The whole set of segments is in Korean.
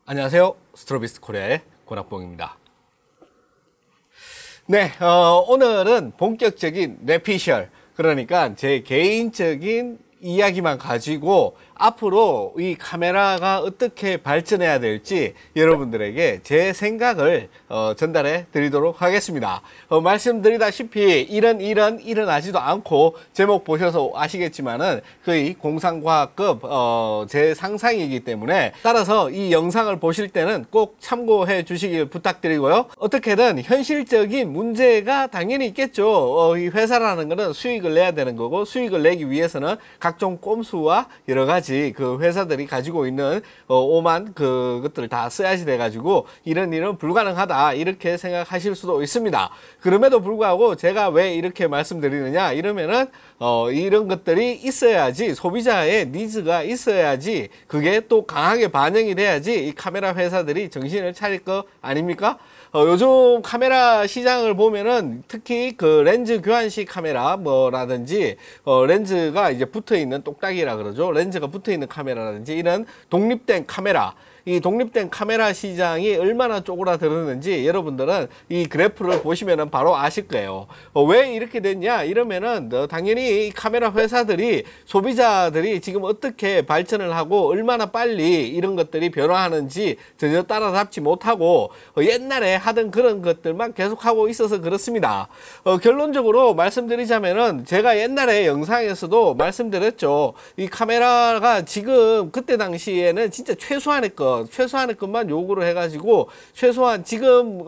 안녕하세요. 스트로비스 코리아의 권학봉입니다. 네, 오늘은 본격적인 뇌피셜, 그러니까 제 개인적인 이야기만 가지고 앞으로 이 카메라가 어떻게 발전해야 될지 여러분들에게 제 생각을 전달해 드리도록 하겠습니다. 말씀드리다시피 이런 일은 일어나지도 않고 제목 보셔서 아시겠지만은 거의 공상과학급 제 상상이기 때문에 따라서 이 영상을 보실 때는 꼭 참고해 주시길 부탁드리고요. 어떻게든 현실적인 문제가 당연히 있겠죠. 이 회사라는 거는 수익을 내야 되는 거고, 수익을 내기 위해서는 각종 꼼수와 여러 가지 그 회사들이 가지고 있는 오만 그것들을 다 써야지 돼가지고 이런 일은 불가능하다 이렇게 생각하실 수도 있습니다. 그럼에도 불구하고 제가 왜 이렇게 말씀드리느냐 이러면은 이런 것들이 있어야지, 소비자의 니즈가 있어야지 그게 또 강하게 반영이 돼야지 이 카메라 회사들이 정신을 차릴 거 아닙니까? 요즘 카메라 시장을 보면은 특히 그 렌즈 교환식 카메라 뭐라든지 렌즈가 이제 붙어 있는 똑딱이라 그러죠. 렌즈가 붙어 있는 카메라라든지 이런 독립된 카메라, 이 독립된 카메라 시장이 얼마나 쪼그라들었는지 여러분들은 이 그래프를 보시면은 바로 아실 거예요. 왜 이렇게 됐냐 이러면은 당연히 이 카메라 회사들이, 소비자들이 지금 어떻게 발전을 하고 얼마나 빨리 이런 것들이 변화하는지 전혀 따라잡지 못하고 옛날에 하던 그런 것들만 계속하고 있어서 그렇습니다. 결론적으로 말씀드리자면은 제가 옛날에 영상에서도 말씀드렸죠. 이 카메라가 지금 그때 당시에는 진짜 최소한의 것만 요구를 해가지고 최소한 지금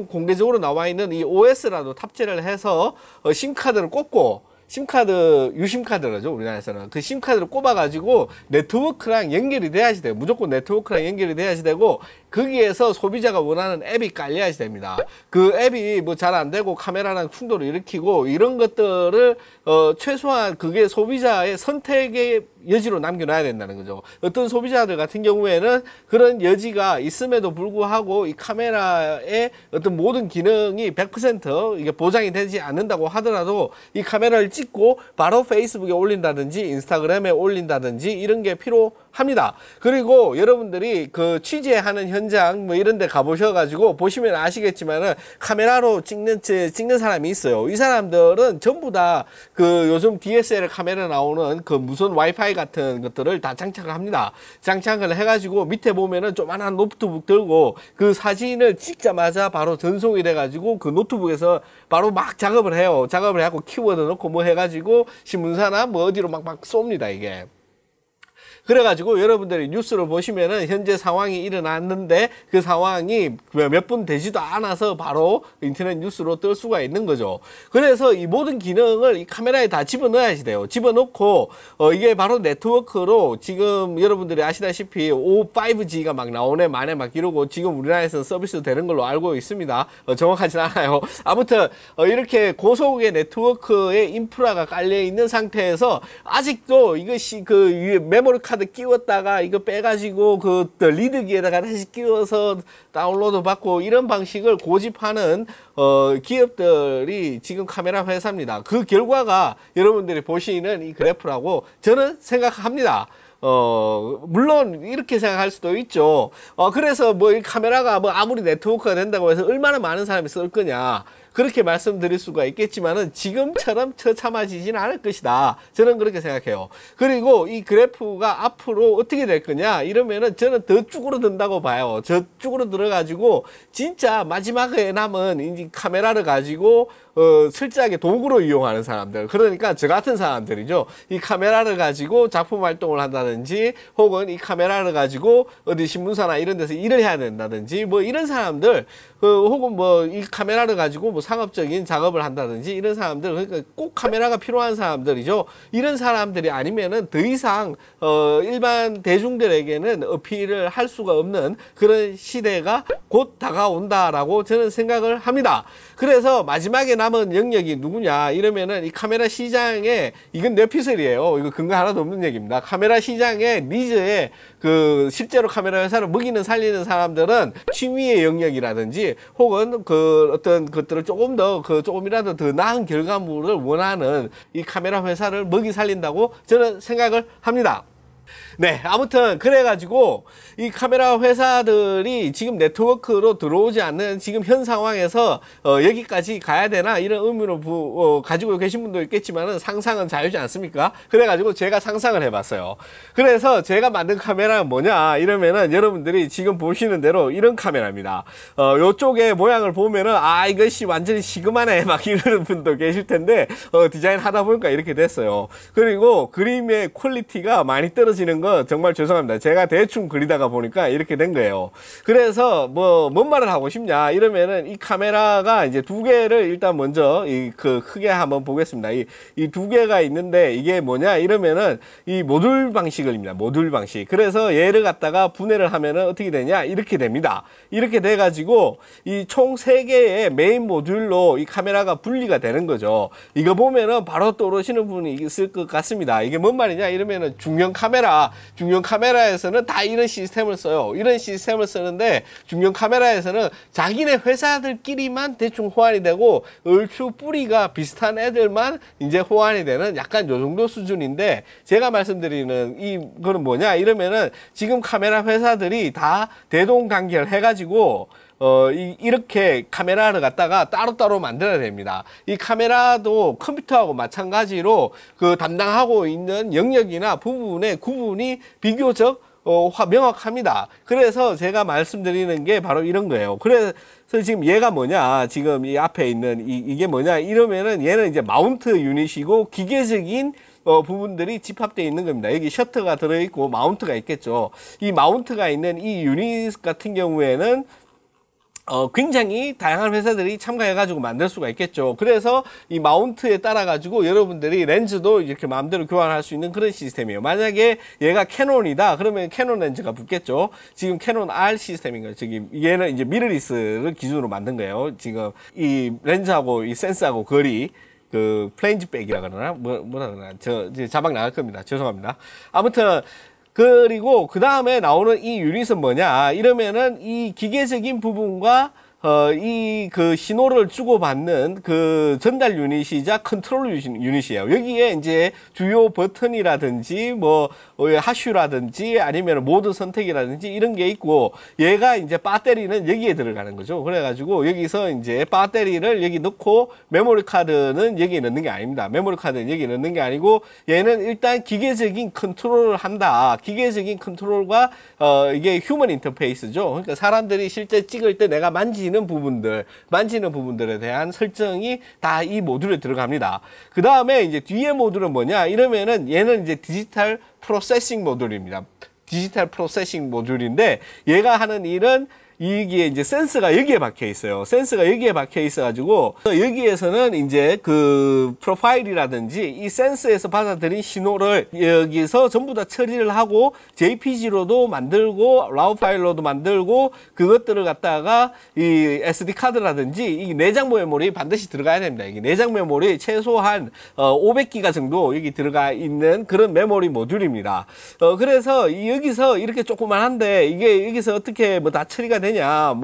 공개적으로 나와 있는 이 OS라도 탑재를 해서 심카드를 꽂고, 심카드, 유심카드라죠, 우리나라에서는. 그 심카드를 꼽아가지고 네트워크랑 연결이 돼야지 돼요. 무조건 네트워크랑 연결이 돼야지 되고, 거기에서 소비자가 원하는 앱이 깔려야지 됩니다. 그 앱이 뭐 잘 안 되고 카메라랑 충돌을 일으키고 이런 것들을 최소한 그게 소비자의 선택의 여지로 남겨놔야 된다는 거죠. 어떤 소비자들 같은 경우에는 그런 여지가 있음에도 불구하고 이 카메라의 어떤 모든 기능이 100% 이게 보장이 되지 않는다고 하더라도 이 카메라를 찍고 바로 페이스북에 올린다든지 인스타그램에 올린다든지 이런 게 필요합니다. 그리고 여러분들이 그 취재하는 현장 뭐 이런 데 가보셔가지고 보시면 아시겠지만은 카메라로 찍는 사람이 있어요. 이 사람들은 전부 다 그 요즘 DSLR 카메라 나오는 그 무선 와이파이 같은 것들을 다 장착을 합니다. 장착을 해가지고 밑에 보면은 조만한 노트북 들고 그 사진을 찍자마자 바로 전송이 돼가지고 그 노트북에서 바로 막 작업을 해요. 작업을 해갖고 키워드 넣고 뭐 해가지고 신문사나 뭐 어디로 막 쏩니다, 이게. 그래가지고 여러분들이 뉴스를 보시면은 현재 상황이 일어났는데 그 상황이 몇 분 되지도 않아서 바로 인터넷 뉴스로 뜰 수가 있는 거죠. 그래서 이 모든 기능을 이 카메라에 다 집어넣어야지 돼요. 집어넣고 이게 바로 네트워크로 지금 여러분들이 아시다시피 5G가 막 나오네 마네 막 이러고 지금 우리나라에서 서비스 되는 걸로 알고 있습니다. 정확하진 않아요. 아무튼 이렇게 고속의 네트워크의 인프라가 깔려 있는 상태에서 아직도 이것이 그 위에 메모리 카드 끼웠다가 이거 빼가지고 그 리드기에다가 다시 끼워서 다운로드 받고 이런 방식을 고집하는 기업들이 지금 카메라 회사입니다. 그 결과가 여러분들이 보시는 이 그래프라고 저는 생각합니다. 물론 이렇게 생각할 수도 있죠. 그래서 뭐 이 카메라가 뭐 아무리 네트워크가 된다고 해서 얼마나 많은 사람이 쓸 거냐, 그렇게 말씀드릴 수가 있겠지만은 지금처럼 처참해지지는 않을 것이다. 저는 그렇게 생각해요. 그리고 이 그래프가 앞으로 어떻게 될 거냐 이러면은 저는 더 쭈그러든다고 봐요. 저 쭈그러들어가지고 진짜 마지막에 남은 이 카메라를 가지고 철저하게 도구로 이용하는 사람들, 그러니까 저 같은 사람들이죠. 이 카메라를 가지고 작품 활동을 한다든지 혹은 이 카메라를 가지고 어디 신문사나 이런 데서 일을 해야 된다든지 뭐 이런 사람들, 혹은 뭐 이 카메라를 가지고 뭐 상업적인 작업을 한다든지 이런 사람들, 그러니까 꼭 카메라가 필요한 사람들이죠. 이런 사람들이 아니면은 더 이상 일반 대중들에게는 어필을 할 수가 없는 그런 시대가 곧 다가온다라고 저는 생각을 합니다. 그래서 마지막에 남은 영역이 누구냐 이러면은 이 카메라 시장에, 이건 뇌피셜이에요. 이거 근거 하나도 없는 얘기입니다. 카메라 시장의 니즈에 그 실제로 카메라 회사를 먹이는 살리는 사람들은 취미의 영역이라든지 혹은 그 어떤 것들을 조금이라도 더 나은 결과물을 원하는 이 카메라 회사를 먹이 살린다고 저는 생각을 합니다. 네, 아무튼 그래가지고 이 카메라 회사들이 지금 네트워크로 들어오지 않는 지금 현 상황에서 여기까지 가야 되나 이런 의미로 가지고 계신 분도 있겠지만은 상상은 자유지 않습니까? 그래가지고 제가 상상을 해봤어요. 그래서 제가 만든 카메라는 뭐냐 이러면은 여러분들이 지금 보시는 대로 이런 카메라입니다. 요쪽에 모양을 보면은 아 이것이 완전히 시그마네 막 이러는 분도 계실 텐데 디자인 하다 보니까 이렇게 됐어요. 그리고 그림의 퀄리티가 많이 떨어지는 거 정말 죄송합니다. 제가 대충 그리다가 보니까 이렇게 된 거예요. 그래서 뭔 말을 하고 싶냐 이러면은 이 카메라가 이제 두 개를 일단 먼저 크게 한번 보겠습니다. 이 두 개가 있는데 이게 뭐냐 이러면은 이 모듈 방식입니다. 모듈 방식. 그래서 얘를 갖다가 분해를 하면은 어떻게 되냐 이렇게 됩니다. 이렇게 돼 가지고 이 총 3개의 메인 모듈로 이 카메라가 분리가 되는 거죠. 이거 보면은 바로 떠오르시는 분이 있을 것 같습니다. 이게 뭔 말이냐 이러면은 중형 카메라에서는 다 이런 시스템을 써요. 이런 시스템을 쓰는데 중형 카메라에서는 자기네 회사들끼리만 대충 호환이 되고 얼추 뿌리가 비슷한 애들만 이제 호환이 되는 약간 요 정도 수준인데 제가 말씀드리는 이거는 뭐냐 이러면은 지금 카메라 회사들이 다 대동단결 해가지고 이렇게 카메라를 갖다가 따로따로 만들어야 됩니다. 이 카메라도 컴퓨터하고 마찬가지로 그 담당하고 있는 영역이나 부분의 구분이 비교적 명확합니다. 그래서 제가 말씀드리는 게 바로 이런 거예요. 그래서 지금 얘가 뭐냐, 지금 이 앞에 있는 이게 뭐냐 이러면은 얘는 이제 마운트 유닛이고 기계적인 부분들이 집합되어 있는 겁니다. 여기 셔터가 들어있고 마운트가 있겠죠. 이 마운트가 있는 이 유닛 같은 경우에는 굉장히 다양한 회사들이 참가해가지고 만들 수가 있겠죠. 그래서 이 마운트에 따라가지고 여러분들이 렌즈도 이렇게 마음대로 교환할 수 있는 그런 시스템이에요. 만약에 얘가 캐논이다, 그러면 캐논 렌즈가 붙겠죠. 지금 캐논 R 시스템인 거예요. 지금 얘는 이제 미러리스를 기준으로 만든 거예요. 지금 이 렌즈하고 이 센서하고 거리, 그 플레인즈백이라 그러나? 뭐라 그러나? 이제 자막 나갈 겁니다. 죄송합니다. 아무튼, 그리고 그 다음에 나오는 이 유닛은 뭐냐 이러면은 이 기계적인 부분과 그 신호를 주고받는 그 전달 유닛이자 컨트롤 유닛이에요. 여기에 이제 주요 버튼이라든지 하슈라든지 아니면 모드 선택이라든지 이런 게 있고 얘가 이제 배터리는 여기에 들어가는 거죠. 그래가지고 여기서 이제 배터리를 여기 넣고 메모리 카드는 여기에 넣는 게 아닙니다. 메모리 카드는 여기 넣는 게 아니고 얘는 일단 기계적인 컨트롤을 한다. 기계적인 컨트롤과 이게 휴먼 인터페이스죠. 그러니까 사람들이 실제 찍을 때 내가 만지는 부분들에 대한 설정이 다 이 모듈에 들어갑니다. 그 다음에 이제 뒤에 모듈은 뭐냐 이러면은 얘는 이제 디지털 프로세싱 모듈입니다. 디지털 프로세싱 모듈인데 얘가 하는 일은 이게 이제 센서가 여기에 박혀 있어요. 센서가 여기에 박혀 있어가지고 여기에서는 이제 그 프로파일이라든지 이 센서에서 받아들인 신호를 여기서 전부 다 처리를 하고 JPG로도 만들고 라우 파일로도 만들고 그것들을 갖다가 이 SD 카드라든지 이 내장 메모리 반드시 들어가야 됩니다. 이게 내장 메모리 최소한 500기가 정도 여기 들어가 있는 그런 메모리 모듈입니다. 그래서 여기서 이렇게 조그만한데 이게 여기서 어떻게 다 처리가 되냐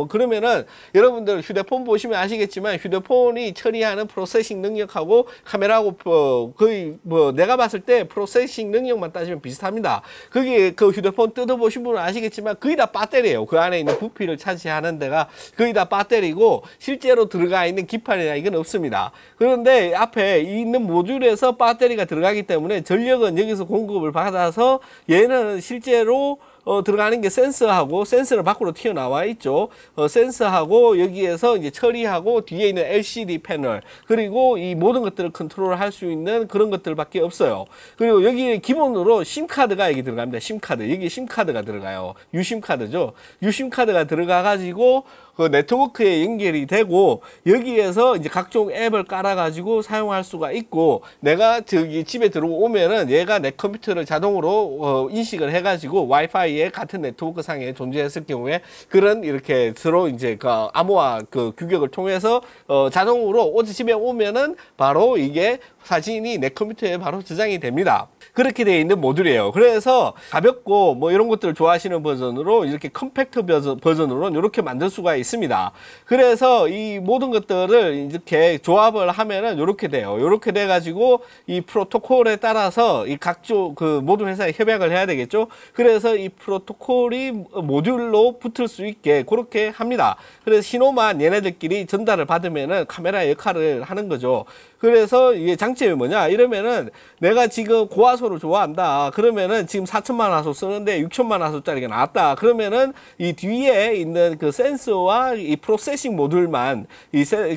그러면은 여러분들 휴대폰 보시면 아시겠지만 휴대폰이 처리하는 프로세싱 능력하고 카메라하고 거의 내가 봤을 때 프로세싱 능력만 따지면 비슷합니다. 거기 그 휴대폰 뜯어보신 분은 아시겠지만 거의 다 배터리예요. 그 안에 있는 부피를 차지하는 데가 거의 다 배터리고 실제로 들어가 있는 기판이나 이건 없습니다. 그런데 앞에 있는 모듈에서 배터리가 들어가기 때문에 전력은 여기서 공급을 받아서 얘는 실제로 들어가는 게 센서하고 센서는 밖으로 튀어나와 있죠. 센서하고 여기에서 이제 처리하고 뒤에 있는 LCD 패널 그리고 이 모든 것들을 컨트롤 할 수 있는 그런 것들밖에 없어요. 그리고 여기 기본으로 심카드가 여기 들어갑니다. 심카드. 여기 심카드가 들어가요. 유심카드죠. 유심카드가 들어가 가지고 그 네트워크에 연결이 되고 여기에서 이제 각종 앱을 깔아가지고 사용할 수가 있고 내가 저기 집에 들어오면은 얘가 내 컴퓨터를 자동으로 인식을 해가지고 와이파이에 같은 네트워크 상에 존재했을 경우에 그런 이렇게 서로 이제 그 암호화 그 규격을 통해서 자동으로 집에 오면은 바로 이게 사진이 내 컴퓨터에 바로 저장이 됩니다. 그렇게 되어 있는 모듈이에요. 그래서 가볍고 뭐 이런 것들을 좋아하시는 버전으로 이렇게 컴팩트 버전으로는 이렇게 만들 수가 있습니다. 그래서 이 모든 것들을 이렇게 조합을 하면은 이렇게 돼요. 이렇게 돼 가지고 이 프로토콜에 따라서 이 각종 그 모든 회사에 협약을 해야 되겠죠. 그래서 이 프로토콜이 모듈로 붙을 수 있게 그렇게 합니다. 그래서 신호만 얘네들끼리 전달을 받으면은 카메라 역할을 하는 거죠. 그래서 이게 장점이 뭐냐 이러면은 내가 지금 고화소를 좋아한다 그러면은 지금 4천만 화소 쓰는데 6천만 화소짜리가 나왔다 그러면은 이 뒤에 있는 그 센서와 이 프로세싱 모듈만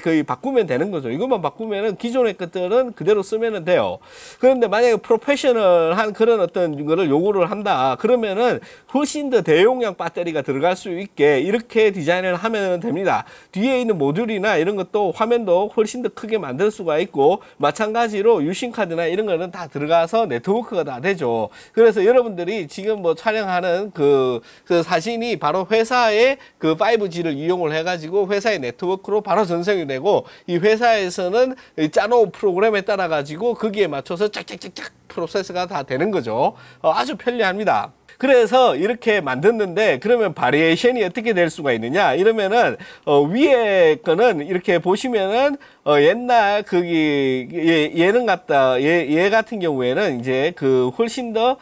거의 바꾸면 되는 거죠. 이것만 바꾸면은 기존의 것들은 그대로 쓰면은 돼요. 그런데 만약에 프로페셔널한 그런 어떤 거를 요구를 한다 그러면은 훨씬 더 대용량 배터리가 들어갈 수 있게 이렇게 디자인을 하면 됩니다. 뒤에 있는 모듈이나 이런 것도 화면도 훨씬 더 크게 만들 수가 있고 마찬가지로 유심카드나 이런 거는 다 들어가서 네트워크가 다 되죠. 그래서 여러분들이 지금 뭐 촬영하는 그 사진이 바로 회사의 그 5G를 이용을 해가지고 회사의 네트워크로 바로 전송이 되고 이 회사에서는 짜놓은 프로그램에 따라 가지고 거기에 맞춰서 짝짝짝짝 프로세스가 다 되는 거죠. 아주 편리합니다. 그래서 이렇게 만들었는데 그러면 바리에이션이 어떻게 될 수가 있느냐 이러면은 위에 거는 이렇게 보시면은 옛날 거기 얘는 같다 얘 같은 경우에는 이제 그 훨씬 더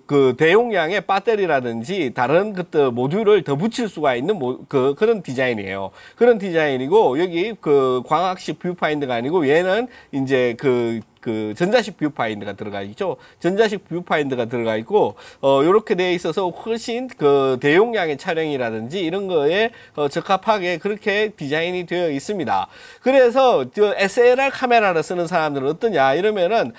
그 대용량의 배터리라든지 다른 것들 모듈을 더 붙일 수가 있는 그런 디자인이에요. 그런 디자인이고 여기 그 광학식 뷰파인더가 아니고 얘는 이제 그 전자식 뷰파인더가 들어가 있죠. 전자식 뷰파인더가 들어가 있고 요렇게 되어 있어서 훨씬 그 대용량의 촬영이라든지 이런 거에 적합하게 그렇게 디자인이 되어 있습니다. 그래서 저 SLR 카메라를 쓰는 사람들은 어떠냐 이러면은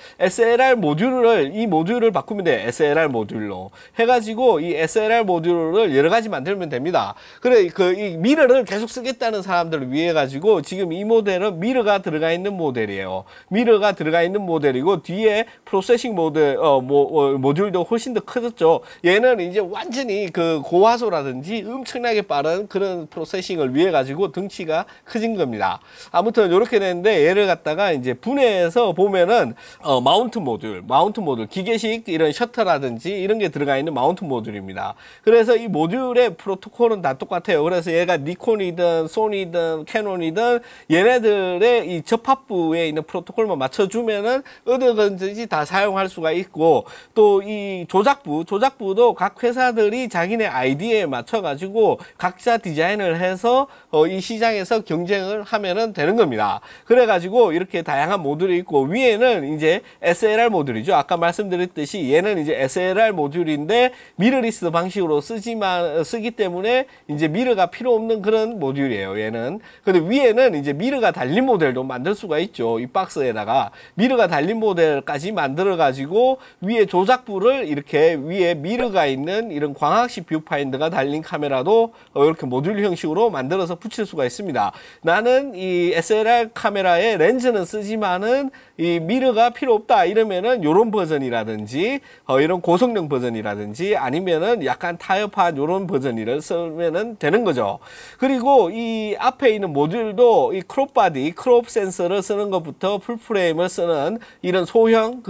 이 모듈을 바꾸면 돼요. SLR 모듈로 해가지고 이 SLR 모듈을 여러 가지 만들면 됩니다. 그래 이 미러를 계속 쓰겠다는 사람들을 위해 가지고 지금 이 모델은 미러가 들어가 있는 모델이에요. 미러가 들어가 있는 모델이고 뒤에 프로세싱 모듈도 훨씬 더 커졌죠. 얘는 이제 완전히 그 고화소라든지 엄청나게 빠른 그런 프로세싱을 위해 가지고 덩치가 커진 겁니다. 아무튼 이렇게 되는데 얘를 갖다가 이제 분해해서 보면은 마운트 모듈 기계식 이런 셔터라든지 이런 게 들어가 있는 마운트 모듈입니다. 그래서 이 모듈의 프로토콜은 다 똑같아요. 그래서 얘가 니콘이든 소니든 캐논이든 얘네들의 이 접합부에 있는 프로토콜만 맞춰주면은 어디든지 다 사용할 수가 있고 또 이 조작부도 각 회사들이 자기네 아이디어에 맞춰 가지고 각자 디자인을 해서 이 시장에서 경쟁을 하면은 되는 겁니다. 그래 가지고 이렇게 다양한 모듈이 있고 위에는 이제 SLR 모듈이죠. 아까 말씀드렸듯이 얘는 이제 SLR 모듈인데 미러리스 방식으로 쓰기 때문에 이제 미러가 필요 없는 그런 모듈이에요. 얘는. 근데 위에는 이제 미러가 달린 모델도 만들 수가 있죠. 이 박스에다가 미러가 달린 모델까지 만들어 가지고 위에 조작부를 이렇게 위에 미러가 있는 이런 광학식 뷰파인더가 달린 카메라도 이렇게 모듈 형식으로 만들어서 붙일 수가 있습니다. 나는 이 SLR 카메라에 렌즈는 쓰지만은 이 미러가 필요 없다 이러면은 이런 버전이라든지 이런 고성능 버전이라든지 아니면은 약간 타협한 이런 버전을 쓰면은 되는 거죠. 그리고 이 앞에 있는 모듈도 이 크롭 바디, 크롭 센서를 쓰는 것부터 풀프레임을 쓰는 이런 소형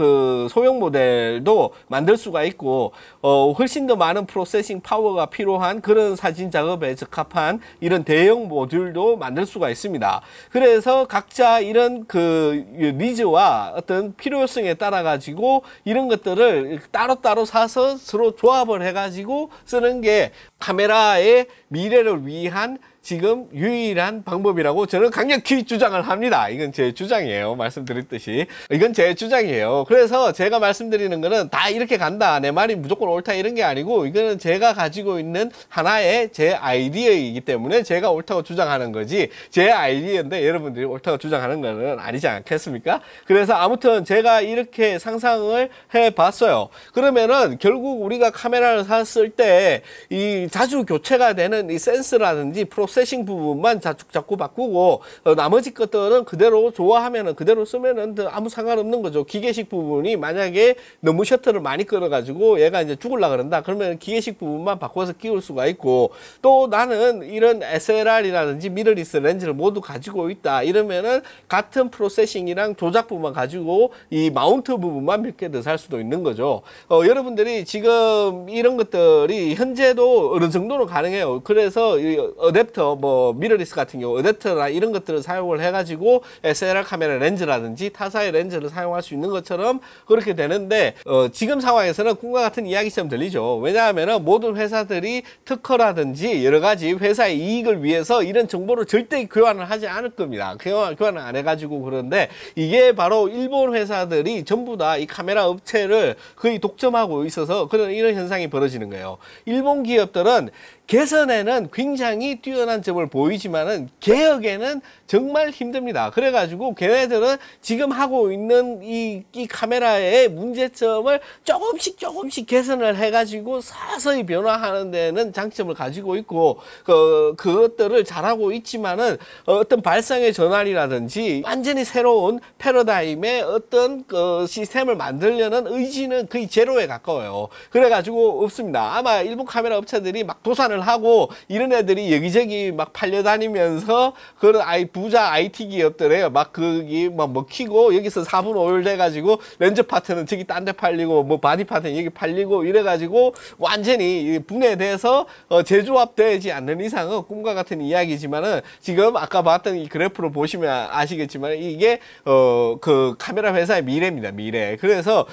모델도 만들 수가 있고 훨씬 더 많은 프로세싱 파워가 필요한 그런 사진 작업에 적합한 이런 대형 모듈도 만들 수가 있습니다. 그래서 각자 이런 그 니즈와 어떤 필요성에 따라 가지고 이런 것들을 따로따로 사서 서로 조합을 해 가지고 쓰는 게 카메라의 미래를 위한 지금 유일한 방법이라고 저는 강력히 주장을 합니다. 이건 제 주장이에요. 말씀드렸듯이. 이건 제 주장이에요. 그래서 제가 말씀드리는 거는 다 이렇게 간다. 내 말이 무조건 옳다 이런 게 아니고 이거는 제가 가지고 있는 하나의 제 아이디어이기 때문에 제가 옳다고 주장하는 거지 제 아이디어인데 여러분들이 옳다고 주장하는 거는 아니지 않겠습니까? 그래서 아무튼 제가 이렇게 상상을 해봤어요. 그러면은 결국 우리가 카메라를 샀을 때 이 자주 교체가 되는 이 센서라든지 프로세싱 프로세싱 부분만 자꾸 바꾸고 나머지 것들은 그대로 좋아하면은 그대로 쓰면은 아무 상관없는 거죠. 기계식 부분이 만약에 너무 셔터를 많이 끌어가지고 얘가 이제 죽을라 그런다. 그러면 기계식 부분만 바꿔서 끼울 수가 있고, 또 나는 이런 SLR이라든지 미러리스 렌즈를 모두 가지고 있다. 이러면은 같은 프로세싱이랑 조작 부분만 가지고 이 마운트 부분만 몇 개 더 살 수도 있는 거죠. 여러분들이 지금 이런 것들이 현재도 어느 정도는 가능해요. 그래서 이 어댑터, 뭐 미러리스 같은 경우 어댑터나 이런 것들을 사용을 해가지고 SLR 카메라 렌즈라든지 타사의 렌즈를 사용할 수 있는 것처럼 그렇게 되는데, 지금 상황에서는 꿈과 같은 이야기처럼 들리죠. 왜냐하면 모든 회사들이 특허라든지 여러 가지 회사의 이익을 위해서 이런 정보를 절대 교환을 하지 않을 겁니다. 교환을 안 해가지고. 그런데 이게 바로 일본 회사들이 전부 다 이 카메라 업체를 거의 독점하고 있어서 이런 현상이 벌어지는 거예요. 일본 기업들은 개선에는 굉장히 뛰어난 점을 보이지만은 개혁에는 정말 힘듭니다. 그래가지고 걔네들은 지금 하고 있는 이 카메라의 문제점을 조금씩 개선을 해가지고 서서히 변화하는 데는 장점을 가지고 있고, 그것들을 잘하고 있지만은 어떤 발상의 전환이라든지 완전히 새로운 패러다임의 어떤 시스템을 만들려는 의지는 거의 제로에 가까워요. 그래가지고 없습니다. 아마 일본 카메라 업체들이 막 도산을 하고 이런 애들이 여기저기 막 팔려다니면서 그런 부자 IT 기업들에 막 거기 막 먹히고, 여기서 4분 5일 돼가지고 렌즈 파트는 저기 딴 데 팔리고 뭐 바디 파트는 여기 팔리고 이래가지고 완전히 분해돼서 재조합되지 않는 이상은 꿈과 같은 이야기지만은, 지금 아까 봤던 이 그래프를 보시면 아시겠지만 이게 그 카메라 회사의 미래입니다. 미래. 그래서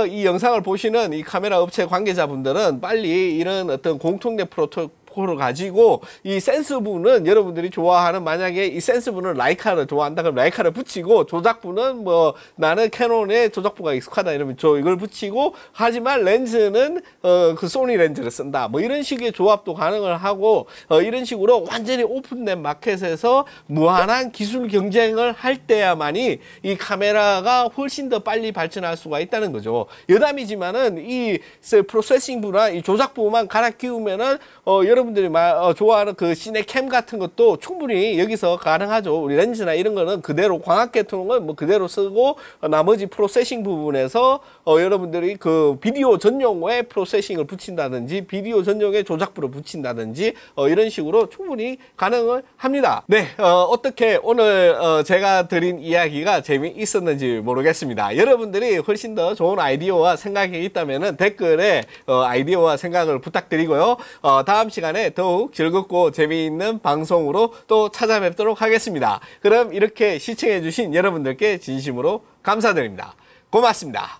이 영상을 보시는 이 카메라 업체 관계자분들은 빨리 이런 어떤 공통된 프로토콜을 가지고 이 센스부는 여러분들이 좋아하는, 만약에 이 센스부는 라이카를 좋아한다 그럼 라이카를 붙이고, 조작부는 뭐 나는 캐논의 조작부가 익숙하다 이러면 이걸 붙이고, 하지만 렌즈는 그 소니 렌즈를 쓴다, 뭐 이런 식의 조합도 가능을 하고, 이런 식으로 완전히 오픈된 마켓에서 무한한 기술 경쟁을 할 때야만이 이 카메라가 훨씬 더 빨리 발전할 수가 있다는 거죠. 여담이지만은 이 프로세싱부나 이 조작부만 갈아 끼우면은 여러분들이 좋아하는 그 시네캠 같은 것도 충분히 여기서 가능하죠. 우리 렌즈나 이런 거는 그대로 광학 계통은 뭐 그대로 쓰고, 나머지 프로세싱 부분에서 여러분들이 그 비디오 전용의 프로세싱을 붙인다든지 비디오 전용의 조작부를 붙인다든지 이런 식으로 충분히 가능을 합니다. 네, 어떻게 오늘 제가 드린 이야기가 재미있었는지 모르겠습니다. 여러분들이 훨씬 더 좋은 아이디어와 생각이 있다면은 댓글에 아이디어와 생각을 부탁드리고요. 다음 시간에 더욱 즐겁고 재미있는 방송으로 또 찾아뵙도록 하겠습니다. 그럼 이렇게 시청해주신 여러분들께 진심으로 감사드립니다. 고맙습니다.